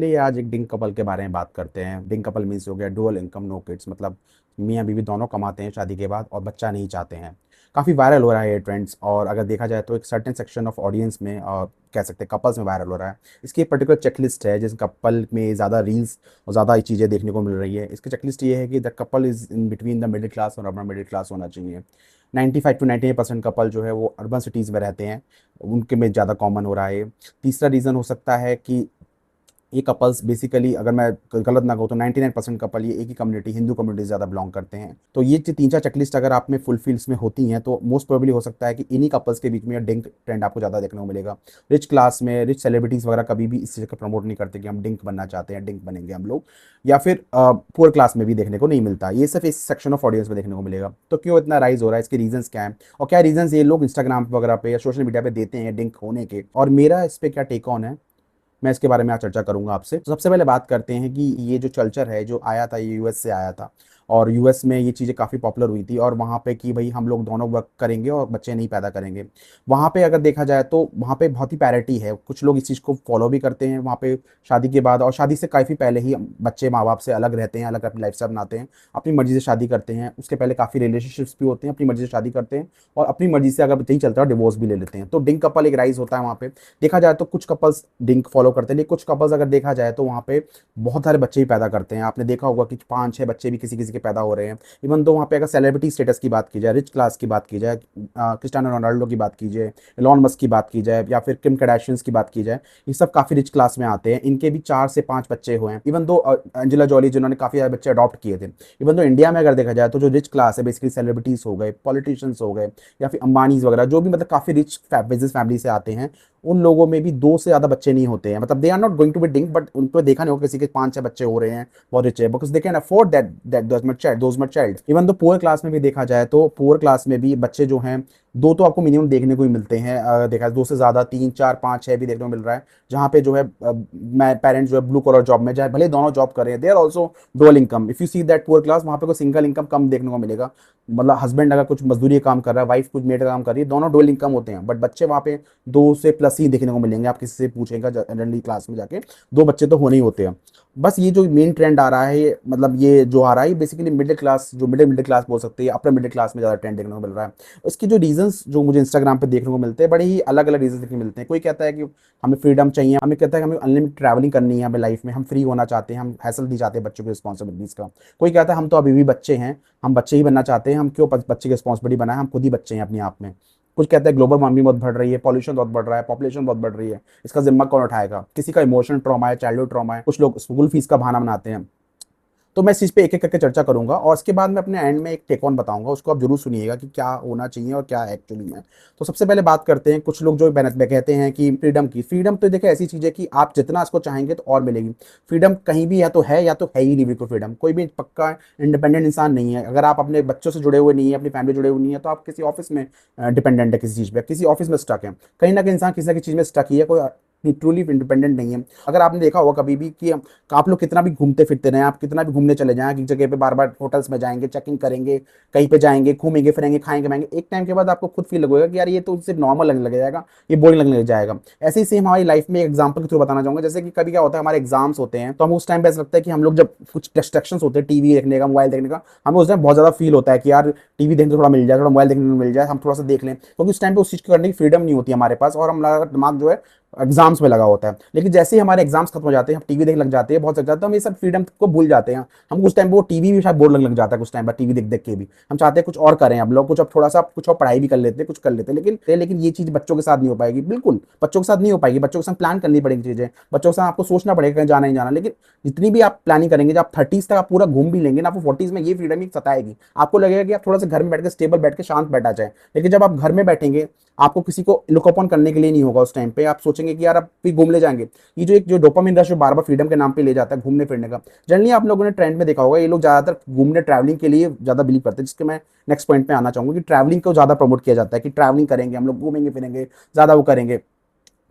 चलिए आज एक डिंक कपल के बारे में बात करते हैं। डिंक कपल मीन्स हो गया डुअल इनकम नो किड्स, मतलब मियाँ बीवी दोनों कमाते हैं शादी के बाद और बच्चा नहीं चाहते हैं। काफ़ी वायरल हो रहा है ये ट्रेंड्स, और अगर देखा जाए तो एक सर्टेन सेक्शन ऑफ ऑडियंस में और कह सकते हैं कपल्स में वायरल हो रहा है। इसकी एक पर्टिकुलर चेकलिस्ट है जिस कपल में ज़्यादा रील्स और ज़्यादा चीज़ें देखने को मिल रही है। इसकी चेकलिस्ट ये है कि the couple is in between the middle class और अपर मिडिल क्लास होना चाहिए। 95 to 98% कपल जो है वो अर्बन सिटीज़ में रहते हैं, उनके में ज़्यादा कॉमन हो रहा है। तीसरा रीज़न हो सकता है कि ये कपल्स बेसिकली, अगर मैं गलत ना कहूँ तो 99% कपल ये एक ही कम्युनिटी, हिंदू कम्युनिटी से ज़्यादा बिलोंग करते हैं। तो ये तीन चार चेकलिस्ट अगर आप में फुलफिल्स में होती हैं तो मोस्ट प्रोबेबली हो सकता है कि इन्हीं कपल्स के बीच में डिंक ट्रेंड आपको ज़्यादा देखने को मिलेगा। रिच क्लास में रिच सेलिब्रिटीज़ वगैरह कभी भी इस चीज़ को प्रमोट नहीं करते कि हम डिंक बनना चाहते हैं, डिंक बनेंगे हम लोग। या फिर पुअर क्लास में भी देखने को नहीं मिलता, ये सिर्फ इस सेक्शन ऑफ ऑडियंस में देखने को मिलेगा। तो क्यों इतना राइज हो रहा है, इसके रीजंस क्या है और क्या रीजंस ये लोग इंस्टाग्राम वगैरह पे या सोशल मीडिया पे देते हैं डिंक होने के, और मेरा इस पर क्या टेक ऑन है, मैं इसके बारे में आज चर्चा करूंगा आपसे। तो सबसे पहले बात करते हैं कि ये जो कल्चर है जो आया था ये यूएस से आया था, और यूएस में ये चीज़ें काफ़ी पॉपुलर हुई थी। और वहाँ पे कि भाई हम लोग दोनों वर्क करेंगे और बच्चे नहीं पैदा करेंगे। वहाँ पे अगर देखा जाए तो वहाँ पे बहुत ही पैरिटी है, कुछ लोग इस चीज़ को फॉलो भी करते हैं वहाँ पे शादी के बाद, और शादी से काफ़ी पहले ही बच्चे माँ बाप से अलग रहते हैं, अलग अपनी लाइफ स्टाइल बनाते हैं, अपनी मर्जी से शादी करते हैं। उसके पहले काफ़ी रिलेशनशिप्स भी होते हैं, अपनी मर्जी से शादी करते हैं और अपनी मर्जी से अगर नहीं चलता है डिवोर्स भी ले लेते हैं। तो डिंक कपल एक राइज होता है वहाँ पे। देखा जाए तो कुछ कपल्स डिंक फॉलो करते हैं, लेकिन कुछ कपल्स अगर देखा जाए तो वहाँ पे बहुत सारे बच्चे भी पैदा करते हैं। आपने देखा होगा कि 5-6 बच्चे भी किसी किसी के पैदा हो रहे हैं। इवन तो वहाँ पे अगर सेलिब्रिटी स्टेटस की बात की जाए, रिच क्लास की बात की जाए, क्रिस्टियानो रोनाल्डो की बात की जाए, एलॉन मस्क की बात की जाए, या फिर किम कार्दाशियंस की बात की जाए, ये सब काफ़ी रिच क्लास में आते हैं। इनके भी 4 से 5 बच्चे हुए हैं। इवन दो एंजेला जॉली जिन्होंने काफ़ी सारे बच्चे अडॉप्ट किए थे। इवन तो इंडिया में अगर देखा जाए तो जो रिच क्लास है बेसिकली सेलिब्रिटीज़ हो गए, पॉलिटिशियंस हो गए, या फिर अंबानीज वगैरह, जो भी मतलब काफ़ी रिच बिजनेस फैमिली से आते हैं, उन लोगों में भी 2 से ज़्यादा बच्चे नहीं होते हैं। मतलब they are not going to be DINK, but उनको देखा नहीं होगा किसी के 5-6 बच्चे हो रहे हैं बहुत रिच है, because they can afford that those much child. Even तो पुअर क्लास में भी देखा जाए तो पुअर क्लास में भी बच्चे जो हैं 2 तो आपको मिनिमम देखने को ही मिलते हैं। देखा है 2 से ज़्यादा 3, 4, 5, 6 भी देखने को मिल रहा है, जहाँ पे जो है मैं पेरेंट्स जो है ब्लू कॉलर जॉब में, चाहे भले दोनों जॉब कर रहे हैं, they are also dual income. If you see that poor class, वहाँ पे कोई सिंगल इनकम कम देखने को मिलेगा। मतलब हस्बैंड अगर कुछ मजदूरी का काम कर रहा है, वाइफ कुछ मेड का काम कर रही है, दोनों डुअल इनकम होते हैं, बट बच्चे वहाँ पे 2 से प्लस ही देखने को मिलेंगे। आप किसी से पूछेगा जनरली क्लास में जाके, 2 बच्चे तो होने ही होते हैं। बस ये जो मेन ट्रेंड आ रहा है, ये मतलब ये जो आ रहा है बेसिकली मिडिल क्लास, जो मिडिल क्लास बोल सकते हैं, अपर मिडिल क्लास में ज़्यादा ट्रेंड देखने को मिल रहा है। इसके जो रीजंस जो मुझे इंस्टाग्राम पे देखने को मिलते हैं, बड़े ही अलग अलग रीजंस देखने को मिलते हैं। कोई कहता है कि हमें फ्रीडम चाहिए, हमें कहता है कि हमें अनलिमिटेड ट्रैवलिंग करनी है हमें लाइफ में, हम फ्री होना चाहते हैं, हम हैसल नहीं चाहते बच्चों की रिस्पॉन्सिबिलिटीज़ का। कोई कहता है हम तो अभी भी बच्चे हैं, हम बच्चे ही बनना चाहते हैं, हम क्यों बच्चे की रिस्पॉन्सिबिलिटी बनाए, हम खुद ही बच्चे हैं अपने आप में। कुछ कहते हैं ग्लोबल वार्मिंग बहुत बढ़ रही है, पॉल्यूशन बहुत बढ़ रहा है, पॉपुलेशन बहुत बढ़ रही है, इसका जिम्मा कौन उठाएगा। किसी का इमोशनल ट्रॉमा है, चाइल्डहुड ट्रॉमा है, कुछ लोग स्कूल फीस का बहाना बनाते हैं। तो मैं इस चीज़ पे एक एक करके चर्चा करूंगा, और इसके बाद मैं अपने एंड में एक टेक ऑन बताऊंगा, उसको आप जरूर सुनिएगा कि क्या होना चाहिए और क्या है एक्चुअली में। तो सबसे पहले बात करते हैं कुछ लोग जो कहते हैं कि फ्रीडम की। फ्रीडम तो देखिए ऐसी चीज़ है कि आप जितना इसको चाहेंगे तो और मिलेगी। फ्रीडम कहीं भी या तो है ही नहीं बिल्कुल फ्रीडम। कोई भी पक्का इंडिपेंडेंट इंसान नहीं है। अगर आप अपने बच्चों से जुड़े हुए नहीं है, अपनी फैमिली जुड़े हुए नहीं है, तो आप किसी ऑफिस में डिपेंडेंट है, किसी चीज़ पे, किसी ऑफिस में स्टक है। कहीं ना कहीं इंसान किसी ना किसी चीज़ में स्टक ही है, कोई ट्रूली इंडिपेंडेंट नहीं है। अगर आपने देखा होगा कभी भी कि आप लोग कितना भी घूमते फिरते रहे, आप कितना भी घूमने चले जाएं, एक जगह पे बार बार होटल्स में जाएंगे, चेकिंग करेंगे, कहीं पे जाएंगे, घूमेंगे फिरेंगे, खाएंगे पाएंगे, एक टाइम के बाद आपको खुद फील लगेगा कि यार ये तो सिर्फ नॉर्मल लगने लग जाएगा, ये बोरिंग लगने लग जाएगा। ऐसे ही सेम हमारी लाइफ में एक एग्जाम्पल के थ्रू बताना चाहूंगा। जैसे कि कभी क्या होता है, हमारे एग्जाम्स होते हैं तो हम उस टाइम पे ऐसा लगता है कि हम लोग जब कुछ डिस्ट्रक्शन होते हैं, टीवी देखने का, मोबाइल देखने का, हमें उस टाइम बहुत ज्यादा फील होता है कि यार टीवी देखने थोड़ा मिल जाए, थोड़ा मोबाइल देखने को मिल जाए, हम थोड़ा सा देख लें, क्योंकि उस टाइम पे उस चीज को करने की फ्रीडम नहीं होती हमारे पास, और हमारा दिमाग जो है एग्जाम्स में लगा होता है। लेकिन जैसे ही हमारे एग्जाम्स खत्म हो जाते हैं, हम टीवी देख लग जाते हैं, बहुत लग जाता है, हम ये सब फ्रीडम को भूल जाते हैं। हम उस टाइम पे वो टीवी भी शायद बोर लग जाता है कुछ टाइम बाद, टीवी देख देख के भी हम चाहते हैं कुछ और करें, हम लोग कुछ अब थोड़ा सा कुछ और पढ़ाई भी कर लेते हैं, कुछ कर लेते हैं। लेकिन ये चीज बच्चों के साथ नहीं हो पाएगी, बिल्कुल बच्चों के साथ नहीं हो पाएगी। बच्चों के साथ प्लान करनी पड़ेगी चीजें, बच्चों के साथ आपको सोचना पड़ेगा कहीं जाना नहीं जाना। लेकिन जितनी भी आप प्लानिंग करेंगे, जब आप 30s तक आप पूरा घूम भी लेंगे ना, आपको 40s में ये फ्रीडम ही सताएगी। आपको लगेगा कि आप थोड़ा सा घर में बैठ के स्टेबल बैठ के शांत बैठा जाए। लेकिन जब आप घर में बैठेंगे, आपको किसी को लुक अपॉन करने के लिए नहीं होगा। उस टाइम पे आप सोचेंगे कि यार अब भी घूम ले जाएंगे। ये जो डोपामिन रश बार बार फ्रीडम के नाम पे ले जाता है घूमने फिरने का, जनरली आप लोगों ने ट्रेंड में देखा होगा, ये लोग ज्यादातर घूमने ट्रैवलिंग के लिए ज्यादा बिलीव करते हैं। जिसके मैं नेक्स्ट पॉइंट पे आना चाहूंगा कि ट्रैवलिंग को ज्यादा प्रमोट किया जाता है कि ट्रैवलिंग करेंगे हम लोग, घूमेंगे फिरेंगे, ज्यादा वो करेंगे।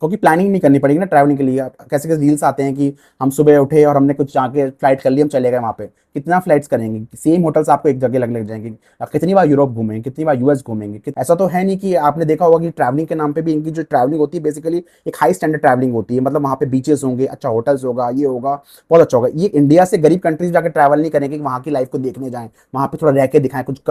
क्योंकि प्लानिंग नहीं करनी पड़ेगी ना ट्रैवलिंग के लिए। कैसे कैसे रील्स आते हैं कि हम सुबह उठे और हमने कुछ जाके फ्लाइट कर ली, हम चले गए वहाँ पे। कितना फ्लाइट्स करेंगे, सेम होटल्स आपको एक जगह लग लग जाएंगे। आप कितनी बार यूरोप घूमेंगे, कितनी बार यूएस घूमेंगे। ऐसा तो है नहीं कि आपने देखा होगा कि ट्रैवलिंग के नाम पे भी इनकी जो ट्रैवलिंग होती है बेसिकली एक हाई स्टैंडर्ड ट्रैवलिंग होती है। मतलब वहाँ पे बीचेस होंगे, अच्छा होटल्स होगा, ये होगा, बहुत अच्छा होगा। ये इंडिया से गरीब कंट्रीज जाकर ट्रैवल नहीं करेंगे कि वहाँ की लाइफ को देखने जाएं, वहाँ पे थोड़ा रह के दिखाएं, कुछ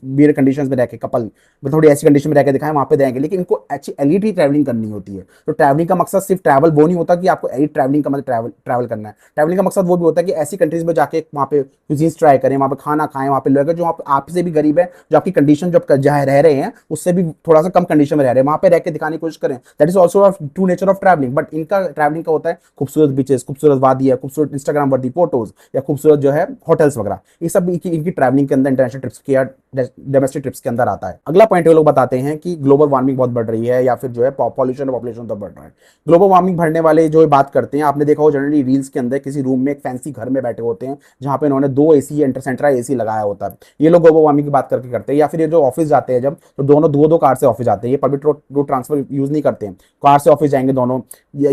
वियर कंडीशंस में रह के, कपल में थोड़ी ऐसी कंडीशन में रह के दिखाएं, वहाँ पे रहेंगे। लेकिन इनको अच्छी एलिट ही ट्रैवलिंग करनी होती है। तो ट्रैवलिंग का मकसद सिर्फ ट्रैवल वो नहीं होता कि आपको एलिट ट्रैवलिंग का मतलब ट्रैवल करना है। ट्रैवलिंग का मकसद वो भी होता है कि ऐसी कंट्रीज में जाके वहाँ पे क्यूजीन्स ट्राई करें, वहाँ पे खाना खाएं, वहाँ पे लोग जो आपसे भी गरीब है, जो आपकी कंडीशन जो जहाँ रह रहे हैं उससे भी थोड़ा सा कम कंडीशन में रह रहे हैं, वहाँ पे रह के दिखाने की कोशिश करें। That is also true nature of travelling. But इनका ट्रैवलिंग का होता है खूबसूरत बीचेस, खूबसूरत वादी है, खूबसूरत इंस्टाग्राम वर्दी फोटोज, या खूबसूरत जो है होटल्स वगैरह। ये सब इनकी ट्रैवलिंग के अंदर, इंटरनेशनल ट्रिप्स की या डोमेस्टिक ट्रिप्स के अंदर आता है। अगला पॉइंट वो लोग बताते हैं कि ग्लोबल वार्मिंग बहुत बढ़ रही है, या फिर जो है पॉल्यूशन पॉपुलेशन तो बढ़ रहा है। ग्लोबल वार्मिंग बढ़ने वाले जो बात करते हैं, आपने देखा हो जनरली रील्स के अंदर किसी रूम में एक फैंसी घर में बैठे होते हैं जहां पे इन्होंने 2 AC सेंट्रल एसी लगाया होता है। ये लोग ग्लोबल वार्मिंग की बात करके करते हैं। या फिर ये जो ऑफिस जाते हैं जब, तो दोनों दो दो कार से ऑफिस जाते हैं, ये पब्लिक रोड ट्रांसफर यूज नहीं करते हैं, कार से ऑफिस जाएंगे दोनों।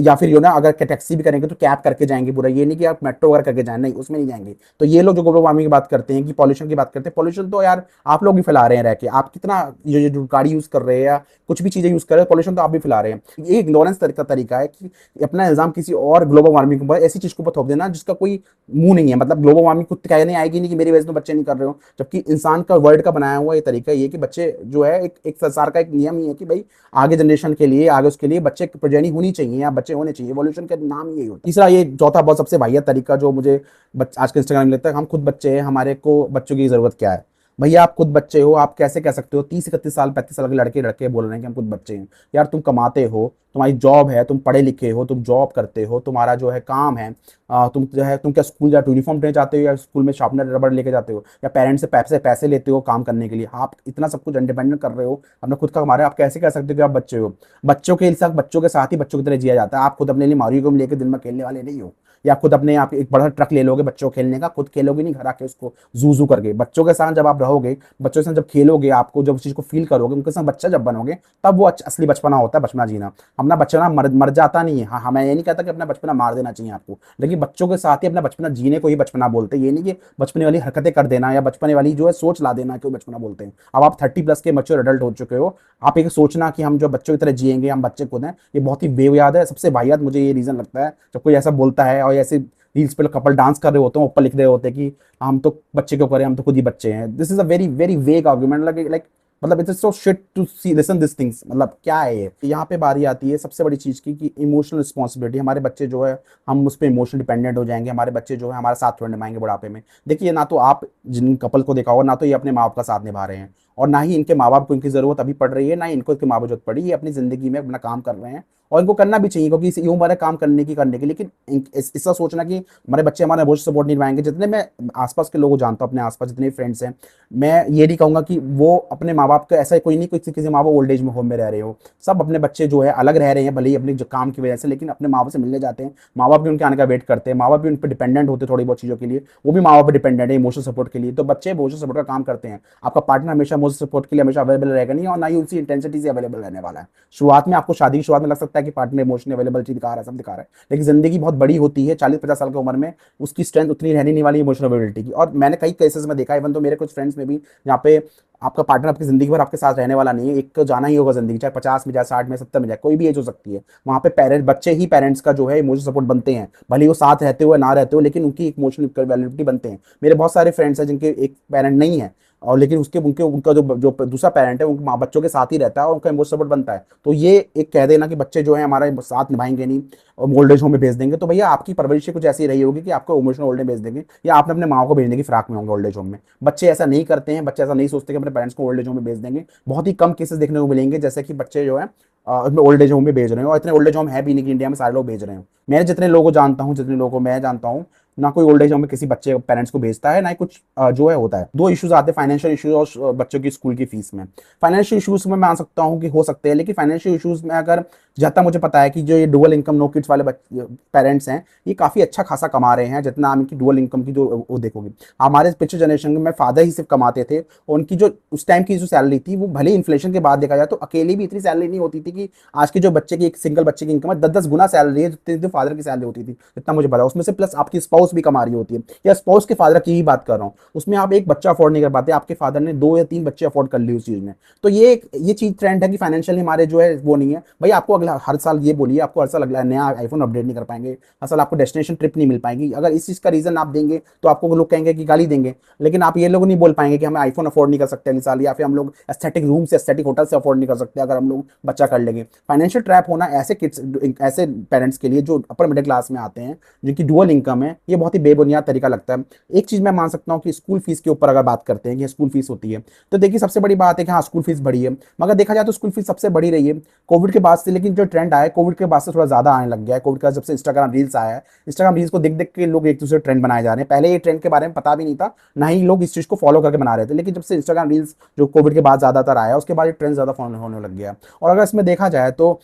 या फिर ये ना अगर टैक्सी भी करेंगे तो कैब करके जाएंगे पूरा, ये नहीं कि आप मेट्रो वगैरह करके जाए, नहीं उसमें नहीं जाएंगे। तो ये लोग जो ग्लोबल वार्मिंग की बात करते हैं, कि पॉल्यूशन की बात करते हैं, पॉल्यूशन तो यार आप लोग भी फैला रहे हैं रह के। आप कितना जो गाड़ी यूज कर रहे हैं या कुछ भी चीजें यूज कर रहे हैं, पॉल्यूशन तो आप भी फैला रहे हैं। ये इग्नोरेंस का तरीका है कि अपना इल्जाम किसी और ग्लोबल वार्मिंग के ऊपर, ऐसी चीज के ऊपर थोप देना जिसका कोई मुंह नहीं है। मतलब ग्लोबल वार्मिंग खुद कहने आएगी नहीं कि मेरी वजह से तो बच्चे नहीं कर रहे हो, जबकि इंसान का वर्ल्ड का बनाया हुआ ये तरीका ये कि बच्चे जो है एक संसार का एक नियम ही है कि भाई आगे जनरेशन के लिए, आगे उसके लिए बच्चे की प्रोजेनी होनी चाहिए या बच्चे होने चाहिए। एवोल्यूशन का नाम यही होता है। तीसरा, ये चौथा बहुत सबसे वाहियात तरीका जो मुझे आज के इंस्टाग्राम में लगता है, हम खुद बच्चे हैं, हमारे को बच्चों की जरूरत क्या है। भैया आप खुद बच्चे हो, आप कैसे कह सकते हो? 30 31 साल 35 साल के लड़के लड़के बोल रहे हैं कि हम खुद बच्चे हैं। यार तुम कमाते हो, तुम्हारी जॉब है, तुम पढ़े लिखे हो, तुम जॉब करते हो, तुम्हारा जो है काम है, तुम जो है तुम क्या स्कूल या यूनिफॉर्म देने जाते हो, या स्कूल में शार्पनर रबड़ लेके जाते हो, या पेरेंट्स से पैसे पैसे लेते हो काम करने के लिए। आप इतना सब कुछ इंडिपेंडेंट कर रहे हो, अपना खुद का कमा रहे हो, आप कैसे कह सकते हो कि आप बच्चे हो? बच्चों के साथ ही बच्चों की तरह जिया जाता है। आप खुद अपने लिए मारियो गेम लेके दिन में खेलने वाले नहीं हो, या खुद अपने आप एक बड़ा ट्रक ले लोगे बच्चों खेलने का, खुद खेलोगे नहीं घर आके उसको जू जू करके। बच्चों के साथ जब आप रहोगे, बच्चों के साथ जब खेलोगे, आपको जब उस चीज को फील करोगे, उनके साथ बच्चा जब बनोगे, तब वो असली बचपना होता है, बचपना जीना। अपना बचपना मर जाता नहीं है। हाँ, मैं ये नहीं कहता कि अपना बचपना मार देना चाहिए आपको, लेकिन बच्चों के साथ ही अपना बचपना जीने को ही बचपना बोलते हैं। ये नहीं कि बचपने वाली हरकतें कर देना या बचपने वाली जो है सोच ला देना कि बचपना बोलते हैं। अब आप 30+ के मैच्योर एडल्ट हो चुके हो, आप एक सोचना कि हम जो बच्चों की तरह जिएंगे, हम बच्चे खुद हैं, ये बहुत ही बेबुनियाद है। सबसे वाहियात मुझे ये रीजन लगता है जब कोई ऐसा बोलता है और ऐसे रील्स पे कपल डांस कर रहे होते हैं, ऊपर लिख रहे होते हैं कि हम तो बच्चे क्यों करें, हम तो खुद ही बच्चे हैं। This is a very very vague argument. Like मतलब it's so shit to see listen this things. मतलब क्या है ये? यहाँ पे बारी आती है सबसे बड़ी चीज की, कि इमोशनल रिस्पॉन्सिबिलिटी। हमारे बच्चे जो है, हम उस पर इमोशनल डिपेंडेंट हो जाएंगे। हमारे बच्चे जो है हमारे साथ थोड़े निभाएंगे बुढ़ापे में। देखिए, ना तो आप जिन कपल को देखा होगा, ना तो ये अपने माँ बाप का साथ निभा रहे हैं, और ना ही इनके माँ बाप को इनकी जरूरत अभी पड़ रही है, ना ही इनको इनके माँ बाप जरूरत पड़ी। ये अपनी जिंदगी में अपना काम कर रहे हैं, और इनको करना भी चाहिए, क्योंकि ये उम्र है काम करने की। लेकिन इसका सोचना कि हमारे बच्चे हमारे इमोशनल सपोर्ट नहीं निभाएंगे। जितने मैं आसपास के लोगों को जानता हूँ, अपने आसपास जितने फ्रेंड्स हैं, मैं ये नहीं कहूंगा कि वो अपने माँ बाप का, ऐसा कोई नहीं कोई किसी माँ बाप ओल्ड एज में होम में रह रहे हो। सब अपने बच्चे जो है अलग रह रहे हैं, भले ही अपने काम की वजह से, लेकिन अपने माँ बाप से मिलने जाते हैं। माँ बाप भी उनके आने का वेट करते हैं, माँ बाप भी उन पर डिपेंडेंट होते हैं थोड़ी बहुत चीज़ों के लिए। वो भी माँ बाप पर डिपेंडेंट है इमोशनल सपोर्ट के लिए। तो बच्चे इमोशनल सपोर्ट का काम करते हैं। आपका पार्टनर हमेशा इमोशनल सपोर्ट के लिए हमेशा अवेलेबल रहेगा नहीं, और ना ही उसी इंटेंसिटी से अवेलेबल रहने वाला है। शुरुआत में आपको शादी की शुरुआत में लग सकता है कि पार्टनर इमोशनल अवेलेबिलिटी दिखा रहा है, सब दिखा रहा है, लेकिन जिंदगी बहुत बड़ी होती है। 40 50 साल की उम्र में उसकी स्ट्रेंथ उतनी रहने नहीं वाली इमोशनल अवेलेबिलिटी की। और मैंने कई केसेस में देखा है, इवन तो मेरे कुछ फ्रेंड्स में भी, जहाँ पे आपका पार्टनर आपकी जिंदगी भर आपके साथ रहने वाला नहीं है। एक तो जाना ही होगा जिंदगी, चाहे 50 में जाए, 60 में, 70 में जाए, कोई भी एज हो सकती है। वहाँ पे पेरेंट्स, बच्चे ही पेरेंट्स का जो है इमोशनल सपोर्ट बनते हैं, भले ही वो साथ रहते हो ना रहते हो, लेकिन उनकी इमोशनल अवेलेबिलिटी बनते हैं। मेरे बहुत सारे फ्रेंड्स हैं जिनके एक पेरेंट नहीं है, और लेकिन उसके उनके उनका जो जो दूसरा पेरेंट है, उनके माँ बच्चों के साथ ही रहता है, और उनका इमोशनल सपोर्ट बनता है। तो ये एक कह देना कि बच्चे जो है हमारा साथ निभाएंगे नहीं और ओल्ड एज होम में भेज देंगे, तो भैया आपकी परवरिश कुछ ऐसी रही होगी कि आपको इमोशनल ओल्ड एज भेज देंगे, या आपने अपने माँ को भेजने की फिराक में होंगे ओल्ड एज होम में। बच्चे ऐसा नहीं करते हैं, बच्चे ऐसा नहीं सोचते कि अपने पेरेंट्स को ओल्ड एज होम में भेज देंगे। बहुत ही कम केसेस देखने को मिलेंगे जैसे कि बच्चे जो है उसमें ओल्ड एज होम में भेज रहे हो, और इतने ओल्ड एज होम है भी नहीं कि इंडिया में सारे लोग भेज रहे हो। मैं जितने लोगों को जानता हूँ, जितने लोगों को मैं जानता हूँ, ना कोई ओल्ड एज होम में किसी बच्चे पेरेंट्स को भेजता है, ना ही कुछ जो है होता है। दो इश्यूज आते हैं, फाइनेंशियल इश्यूज और बच्चों की स्कूल की फीस में। फाइनेंशियल इश्यूज में मान सकता हूँ कि हो सकते हैं, लेकिन फाइनेंशियल इश्यूज में अगर जहाँ तक मुझे पता है कि जो ये डुअल इनकम नो किड्स वाले पेरेंट्स हैं, ये काफ़ी अच्छा खासा कमा रहे हैं। जितना आप इनकी डुअल इनकम की जो वो देखोगे, हमारे पिछले जनरेशन में फादर ही सिर्फ कमाते थे, और उनकी जो उस टाइम की जो सैलरी थी वो भले इन्फ्लेशन के बाद देखा जाए तो अकेले भी इतनी सैलरी नहीं होती थी कि आज की जो बच्चे की एक सिंगल बच्चे की इनकम है 10-10 गुना सैलरी है जितनी जो फादर की सैलरी होती थी, जितना मुझे पता है। उसमें से प्लस आपकी स्पाउस भी कमा रही होती है, या स्पाउस के फादर की ही बात कर रहा हूँ, उसमें आप एक बच्चा अफोर्ड नहीं कर पाते, आपके फादर ने 2 या 3 बच्चे अफोर्ड कर लिए उस चीज़ में। तो ये चीज़ ट्रेंड है कि फाइनेंशियली हमारे जो है वो नहीं है भाई। आपको अगला हर साल ये बोलिए, आपको हर साल अगला नया आईफोन अपडेट नहीं कर पाएंगे, हर साल आपको डेस्टिनेशन ट्रिप नहीं मिल पाएगी। अगर इस चीज़ का रीजन आप देंगे तो आपको लोग कहेंगे कि गाली देंगे, लेकिन आप ये लोग नहीं बोल पाएंगे कि हमें आईफोन अफोर्ड नहीं कर सकते अगले साल, या फिर हम लोग एस्थेटिक रूम से एस्थेटिक होटल से अफोर्ड नहीं कर सकते अगर हम लोग बच्चा कर लेंगे। फाइनेंशियल ट्रैप होना ऐसे किड्स, ऐसे पेरेंट्स के लिए जो अपर मिडिल क्लास में आते हैं, जिनकी डुअल इनकम है, ये बहुत ही बेबुनियाद तरीका लगता है। एक चीज़ मैं मान सकता हूँ कि स्कूल फीस के ऊपर अगर बात करते हैं कि स्कूल फीस होती है, तो देखिए सबसे बड़ी बात है कि हाँ स्कूल फीस बढ़ी है, मगर देखा जाए तो स्कूल फीस सबसे बढ़ी रही है कोविड के बाद से। लेकिन जो ट्रेंड आया कोविड के बाद से थोड़ा ज़्यादा आने लग गया है। कोविड का जब से इंस्टाग्राम रील्स आया है, इंस्टाग्राम रील्स को देख देख के लोग एक दूसरे ट्रेंड बनाए जा रहे हैं। पहले ये ट्रेंड के बारे में पता भी नहीं था, ना ही लोग इस चीज़ को फॉलो करके बना रहे थे, लेकिन जब से इंस्टाग्राम रील्स जो कोविड के बाद ज़्यादातर आया, उसके बाद ये ट्रेंड ज़्यादा फॉलो होने लग गया। और अगर इसमें देखा जाए तो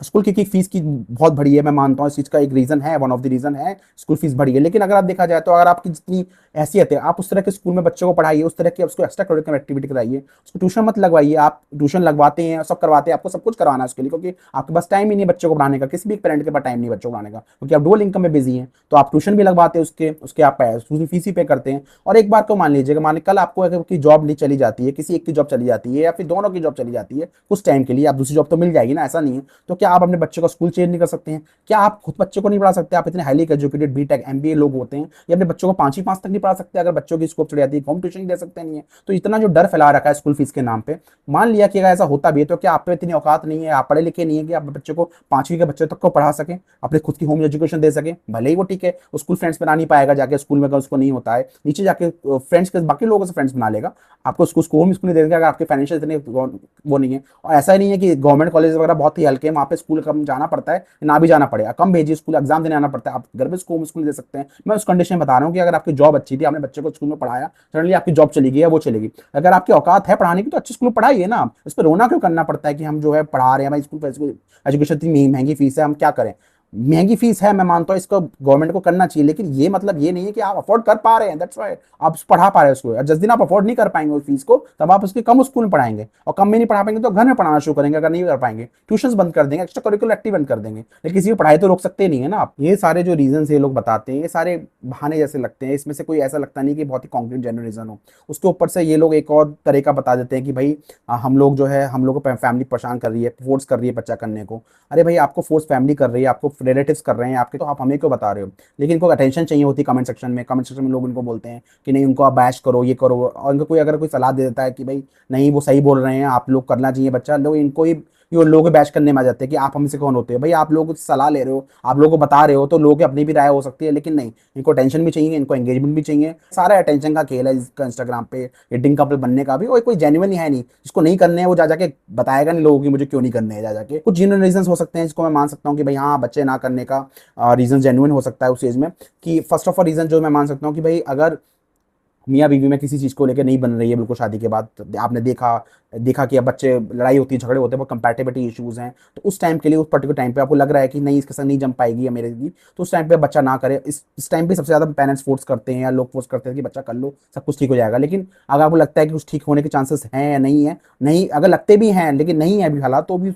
स्कूल की फीस की बहुत बढ़ी है, मैं मानता हूँ इस चीज़ का एक रीज़न है, वन ऑफ द रीज़न है स्कूल फीस बढ़ी है। लेकिन अगर आप देखा जाए तो अगर आपकी जितनी हैसियत है, आप उस तरह के स्कूल में बच्चों को पढ़ाइए, उस तरह की उसको एक्स्ट्रा करिकुलर एक्टिविटी कराइए, उसको ट्यूशन मत लगवाइए। आप ट्यूशन लगवाते हैं, सब करवाते हैं, आपको सब कुछ करवाना है उसके लिए, क्योंकि आपके पास टाइम ही नहीं बच्चों को पढ़ाने का, किसी भी पेरेंट के पास टाइम नहीं बच्चों को पढ़ाने का, क्योंकि आप डुअल इनकम में बिजी हैं। तो आप ट्यूशन भी लगवाते हैं, उसके उसके आप उसकी फीस ही पे करते हैं। और एक बार को मान लीजिएगा, मान कल आपको अगर की जॉब नहीं चली जाती है, किसी एक की जॉब चली जाती है, या फिर दोनों की जॉब चली जाती है, कुछ टाइम के लिए आप दूसरी जॉब तो मिल जाएगी ना, ऐसा नहीं है। तो क्या आप अपने बच्चे का स्कूल चेंज नहीं कर सकते हैं? क्या आप खुद बच्चे को नहीं पढ़ा सकते? आप इतने हाईली एजुकेटेड बीटेक एमबीए लोग होते हैं, ये अपने बच्चों को 5वीं पास तक नहीं पढ़ा सकते? अगर बच्चों की स्कोप चढ़ जाती है, होम ट्यूशन दे सकते नहीं है? तो इतना जो डर फैला रखा है स्कूल फीस के नाम पे, मान लिया कि अगर ऐसा होता भी है, तो क्या आप पे इतनी औकात नहीं है, आप पढ़े लिखे नहीं है कि आप बच्चे को 5वीं के बच्चे तक को पढ़ा सकें, अपने खुद की होम एजुकेशन दे सके? भले ही वो ठीक है स्कूल फ्रेंड्स बना नहीं पाएगा जाके स्कूल में, अगर उसको नहीं होता है, नीचे जाके फ्रेंड्स के बाकी लोगों से फ्रेंड्स बना लेगा, आपको उसको होम स्कूल नहीं देगा अगर आपके फाइनेंशियल इतने वो नहीं है। और ऐसा ही नहीं है कि गवर्नमेंट कॉलेज वगैरह बहुत ही हल्के हैं, वहाँ पे स्कूल कम जाना पड़ता है, ना भी जाना पड़ेगा, कम भेजिए स्कूल, एग्जाम देने आना पड़ता है, आप घर में होम स्कूल दे सकते हैं। मैं उस कंडीशन में बता रहा हूँ कि अगर आपकी जॉब अच्छी थी, आपने बच्चे को स्कूल में पढ़ाया, सडनली आपकी जॉब चली गई है, वो चलेगी। अगर आपकी औकात है पढ़ाने की तो अच्छे स्कूल में पढ़ाइए ना, इस पर रोना क्यों करना पड़ता है कि हम जो है पढ़ा रहे हैं भाई, स्कूल एजुकेशन इतनी महंगी फीस है, हम क्या करें? महंगी फीस है, मैं मानता हूँ इसको गवर्नमेंट को करना चाहिए, लेकिन ये मतलब ये नहीं है कि आप अफोर्ड कर पा रहे हैं, दैट्स व्हाई आप पढ़ा पा रहे हैं उसको। जिस दिन आप अफोर्ड नहीं कर पाएंगे उस फीस को, तब आप उसके कम स्कूल में पढ़ाएंगे, और कम में नहीं पढ़ा पाएंगे तो घर में पढ़ाना शुरू करेंगे। अगर नहीं कर पाएंगे ट्यूशन बंद कर देंगे, एक्स्ट्रा करिकुलर एक्टिव बंद कर देंगे, लेकिन किसी को पढ़ाई तो रोक सकते नहीं है ना आप। ये सारे जो रीजन ये लोग बताते हैं, ये सारे बहाने जैसे लगते हैं, इसमें से कोई ऐसा लगता नहीं कि बहुत ही कॉन्क्रीट जेन्युइन रीजन हो। उसके ऊपर से ये लोग एक और तरीका बता देते हैं कि भाई हम लोग जो है, हम लोग को फैमिली परेशान कर रही है, फोर्स कर रही है बच्चा करने को। अरे भाई आपको फोर्स फैमिली कर रही है, आपको रिलेटिव्स कर रहे हैं आपके, तो आप हमें क्यों बता रहे हो? लेकिन इनको अटेंशन चाहिए होती है कमेंट सेक्शन में। कमेंट सेक्शन में लोग इनको बोलते हैं कि नहीं उनको आप बैश करो, ये करो, और इनको कोई अगर कोई सलाह दे देता है कि भाई नहीं वो सही बोल रहे हैं, आप लोग करना चाहिए बच्चा, लोग इनको ही ये लोगों को बैश करने में आ जाते हैं कि आप हमसे कौन होते हैं भाई, आप लोगों को सलाह ले रहे हो, आप लोगों को बता रहे हो, तो लोगों की अपनी भी राय हो सकती है, लेकिन नहीं, इनको अटेंशन भी चाहिए, इनको एंगेजमेंट भी चाहिए। सारा अटेंशन का खेल है इसका इंस्टाग्राम पे, एडिंग कपल बनने का भी। और कोई जेन्युइन है नहीं, जिसको नहीं करने हैं वो जा जाके बताएगा नहीं लोगों की मुझे क्यों नहीं करने हैं। जा जाके कुछ जेन्युइन रीजन हो सकते हैं जिसको मैं मान सकता हूँ कि भाई हाँ बच्चे ना करने का रीजन जेन्युइन हो सकता है उस एज में। कि फर्स्ट ऑफ ऑल रीजन जो मैं मान सकता हूँ कि भाई अगर मियाँ बीवी में किसी चीज़ को लेकर नहीं बन रही है बिल्कुल शादी के बाद, आपने देखा देखा कि अब बच्चे लड़ाई होती है, झगड़े होते हैं, वो कंपैटिबिलिटी इश्यूज हैं, तो उस टाइम के लिए, उस पर्टिकुलर टाइम पे आपको लग रहा है कि नहीं इसके साथ नहीं जम पाएगी या मेरे भी, तो उस टाइम पे बच्चा ना करे। इस टाइम पे सबसे ज़्यादा पेरेंट्स फोर्स करते हैं या लोग फोर्स करते हैं कि बच्चा कर लो, सब कुछ ठीक हो जाएगा। लेकिन अगर आपको लगता है कि कुछ ठीक होने के चांसेस हैं या नहीं है, नहीं अगर लगते भी हैं लेकिन नहीं है अभी हालात, तो भी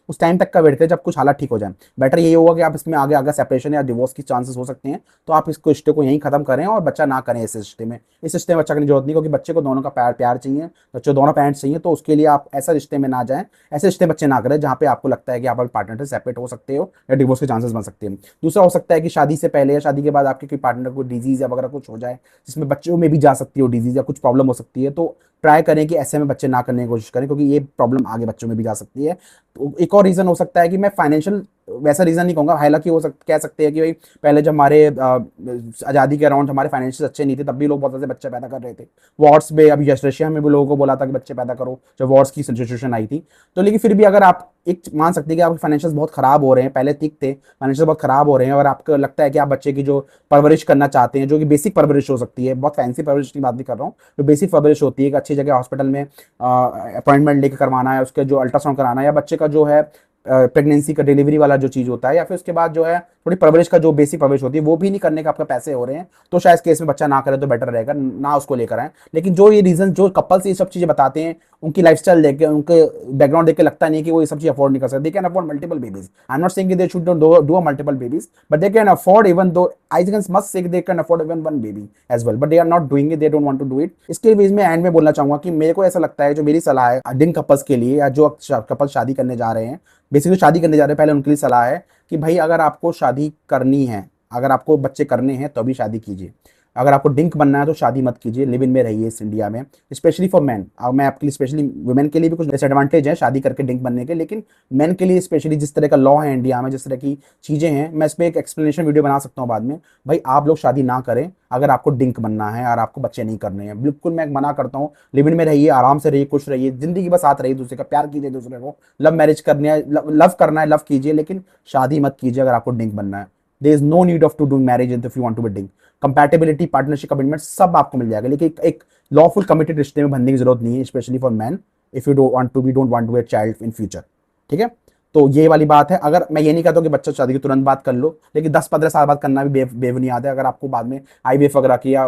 उस टाइम तक का वेट करें जब कुछ हालात ठीक हो जाए। बेटर यही होगा कि आप इसमें आगे आगे सेपरेशन या डिवोर्स की चांसेस हो सकते हैं, तो आप इसको रिश्ते को यहीं खत्म करें और बच्चा ना करें इस रिश्ते में। इस रिश्ते में बच्चा करने की जरूरत नहीं, क्योंकि बच्चे को दोनों का प्यार प्यार चाहिए, बच्चे दोनों पेरेंट्स चाहिए। तो उसके लिए आप ऐसा रिश्ते में ना जाएं, ऐसे रिश्ते बच्चे ना करें जहाँ पे आपको लगता है कि आप पार्टनर से सेपरेट हो सकते हो या डिवोर्स के चांसेस बन सकते हैं। दूसरा हो सकता है कि शादी से पहले या शादी के बाद आपके कोई पार्टनर को डिजीज या वगैरह कुछ हो जाए, जिसमें बच्चों में भी जा सकती है डिजीज या कुछ प्रॉब्लम हो सकती है, तो ट्राई करें कि ऐसे में बच्चे ना करने की कोशिश करें, क्योंकि ये प्रॉब्लम आगे बच्चों में भी जा सकती है। तो एक और रीज़न हो सकता है कि मैं फाइनेंशियल वैसा रीज़न नहीं कहूँगा, हालांकि कह सकते हैं कि भाई पहले जब हमारे आज़ादी के अराउंड हमारे फाइनेंशियल अच्छे नहीं थे, तब भी लोग बहुत सारे बच्चे पैदा कर रहे थे। वॉर्स में अभी रशिया में भी लोगों को बोला था कि बच्चे पैदा करो, जब वॉर्स की सिचुएशन आई थी। तो लेकिन फिर भी अगर आप एक मान सकते हैं कि आपके फाइनेंशियल बहुत ख़राब हो रहे हैं, पहले ठीक थे, फाइनेंशियल बहुत ख़राब हो रहे हैं, और आपको लगता है कि आप बच्चे की जो परवरिश करना चाहते हैं, जो कि बेसिक परवरिश हो सकती है, बहुत फैंसी परवरिश की बात नहीं कर रहा हूँ, जो बेसिक परवरिश होती है, एक अच्छी जगह हॉस्पिटल में अपॉइंटमेंट लेकर करवाना है, उसके जो अल्ट्रासाउंड कराना है, या बच्चे का जो है प्रेगनेंसी का डिलीवरी वाला जो चीज़ होता है, या फिर उसके बाद जो है थोड़ी परवरिश का जो बेसिक परवरिश होती है, वो भी नहीं करने का आपका पैसे हो रहे हैं, तो शायद इस केस में बच्चा ना करे तो बेटर रहेगा, ना उसको लेकर आए। लेकिन जो ये रीजन, जो कपल्स ये सब चीज़ें बताते हैं, उनकी लाइफस्टाइल देख के, उनके बैकग्राउंड देख के लगता नहीं कि वो ये सब चीज़ अफोर्ड नहीं कर सकते। They can afford multiple babies, I am not saying they should do a multiple babies, but they can afford, even though I can must say they can afford even one baby as well, but they are not doing it, they don't want to do it. इसके बीच में and में बोलना चाहूंगा कि मेरे को ऐसा लगता है, जो मेरी सलाह है डिन कपल्स के लिए, या जो कपल शादी करने जा रहे हैं, बेसिकली शादी करने जा रहे हैं, पहले उनके लिए सलाह है कि भाई अगर आपको शादी करनी है, अगर आपको बच्चे करने हैं तो अभी शादी कीजिए। अगर आपको डिंक बनना है तो शादी मत कीजिए, लिव इन में रहिए इस इंडिया में, स्पेशली फॉर मैन। अब मैं आपके लिए स्पेशली वुमेन के लिए भी कुछ डिसएडवांटेज है शादी करके डिंक बनने के, लेकिन मैन के लिए स्पेशली जिस तरह का लॉ है इंडिया में, जिस तरह की चीज़ें हैं, मैं इस पर एक एक्सप्लेनेशन वीडियो बना सकता हूँ बाद में। भाई आप लोग शादी ना करें अगर आपको डिंक बनना है और आपको बच्चे नहीं करने हैं, बिल्कुल मैं मना करता हूँ। लिव इन में रहिए, आराम से रहिए, खुश रहिए, जिंदगी बस साथ रहिए, दूसरे का प्यार कीजिए, दूसरे को लव मैरिज करनी है, लव करना है, लव कीजिए, लेकिन शादी मत कीजिए अगर आपको डिंक बनना है। There is no need of to do marriage if you want to be DINK. Compatibility, partnership, commitment सब आपको मिल जाएगा, लेकिन एक लॉफुल कमिटेड रिश्ते में बनने की जरूरत नहीं है, specially for man, if you don't want to be a child in future. ठीक है, तो ये वाली बात है। अगर मैं ये नहीं कहता हूँ कि बच्चा शादी की तुरंत बात कर लो, लेकिन 10-15 साल बाद करना भी बेबुनियाद है। अगर आपको बाद में आईवीएफ वगैरह की, या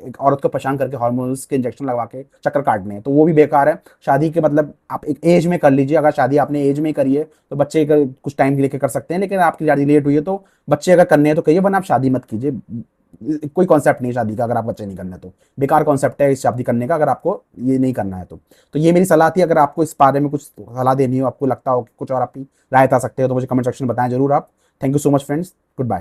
एक औरत को परेशान करके हार्मोन्स के इंजेक्शन लगवा के चक्कर काटने हैं, तो वो भी बेकार है। शादी के मतलब आप एक एज में कर लीजिए, अगर शादी आपने एज में करी है तो बच्चे का कुछ टाइम के लिए कर सकते हैं, लेकिन आपकी शादी लेट हुई है तो बच्चे अगर करने हैं तो कहिए, वरना आप शादी मत कीजिए। कोई कॉन्सेप्ट नहीं है शादी का अगर आप बच्चे नहीं करने, तो बेकार कॉन्सेप्ट है इस शादी करने का, अगर आपको ये नहीं करना है तो ये मेरी सलाह थी। अगर आपको इस बारे में कुछ सलाह देनी हो, आपको लगता हो कि कुछ और आपकी राय बता सकते हो, तो मुझे कमेंट सेक्शन में बताएं जरूर आप। Thank you so much friends, good bye.